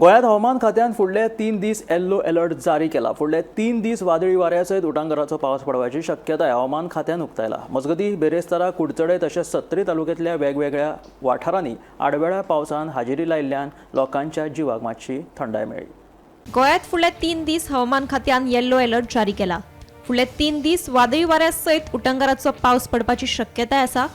गोंयांत हवामान खात्यान फुडले 3 दीस येल्लो अलर्ट जारी केला। फुडले 3 दीस वादळी वाऱ्या सयत उटंगराचो पावस पडपाची शक्यताय हवामान खात्यान उक्तायला। मजगतीं बेरेस्तारा, कुडचडे तशेंच सत्तरी तालुक्यांतल्या वेगवेगळ्या वाठारांनी आडवेळ्या पावसान हाजिरी लायिल्ल्यान लोकांच्या जिवाक मातशी थंडाय मेळ्ळी। गोंयांत फुडले 3 दीस हवामान खात्यान येल्लो अलर्ट जारी केला। फुडले 3 दीस वादळी वाऱ्या सयत उटंगराचो पावस पडपाची शक्यताय आसा।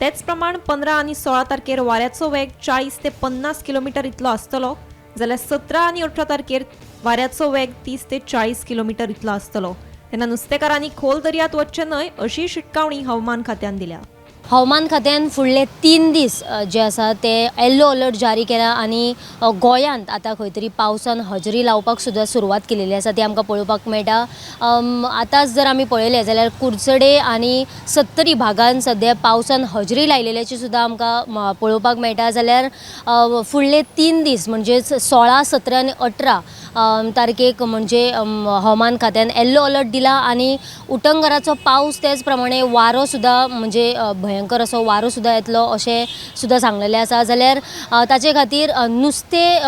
तेच प्रमाण 15 आनी 16 तारखेर वाऱ्याचो वेग 40 ते 50 किलोमीटर इतलो आसतलो, जाल्यार 17 आनी 18 तारखेर वाऱ्याचो वेग 30 ते 40 किलोमीटर इतलो आसतलो। तेन्ना नुस्तेकारांनी खोल दर्यांत वचचे न्हय अशी शिटकावणी हवामान खात्यान दिल्या। हवामान खात्यान फुडले 3 दीस जे आसा ते येल्लो अलर्ट जारी केला आनी गोंयांत आतां खंय तरी पावसान हजेरी लावपाक सुद्दां सुरवात केलेली आसा ती आमकां पळोवपाक मेळटा। आतांच जर आमी पळयलें जाल्यार कुडचडे आनी सत्तरी भागांत सद्या पावसान हजेरी लायलेल्याची सुद्दां आमकां पळोवपाक मेळटा। जाल्यार फुडले 3 दीस म्हणजे 16, 17 आनी 18 तारखेक म्हणजे हवामान खात्यान येल्लो अलर्ट दिला आनी उटंगराचो पावस तेच प्रमाणे वारो सुद्दां म्हणजे भयंकर असो वारो सुद्दां येतलो अशें सुद्दां सांगलेलें आसा। जाल्यार ताचे खातीर नुस्तें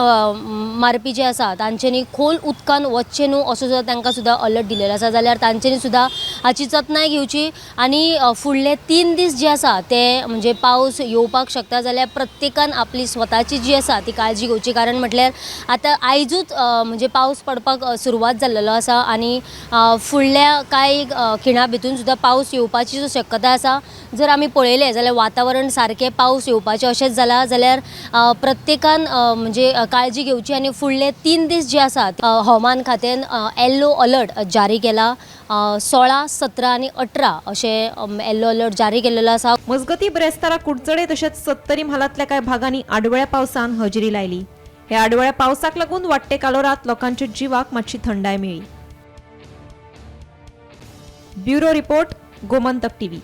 मारपी जे आसा तांच्यांनी खोल उदकान वचचें न्हू असो सुद्दां तांकां सुद्दां अलर्ट दिलेलो आसा। जाल्यार तांच्यांनी सुद्दां हाची जतनाय घेवची आनी फुडले 3 दीस जे आसा ते म्हणजे पावस येवपाक शकता जाल्यार प्रत्येकान आपली स्वताची जी आसा ती काळजी घेवची। कारण म्हटल्यार आतां आयजूच म्हणजे पावस पडपाक सुरवात जाल्लो आसा आनी फुडल्या कांय खिणा भितून सुद्दां पावस येवपाची शक्यताय आसा। जर आमी पळयलें जाल्यार वातावरण सारकें पावस येवपाचें अशेंच जाला जाल्यार प्रत्येकान म्हणजे काळजी घेवची आनी फुडले 3 दीस जे आसात हवामान खात्यान येल्लो अलर्ट जारी केला। 16, 17 आनी 18 अशें येल्लो अलर्ट जारी केल्लो आसा। मजगतीं बेरेस्तारा, कुडचडे तशेंच सत्तरी म्हालांतल्या कांय भागांनी आडवेळ्या पावसान हजेरी लायली। हे आडवेळ्या पावसाक लागून वाडटे कालोरात लोकांच्या जिवाक मातशी थंडाय मेळ्ळी। Bureau report, Gomantak TV.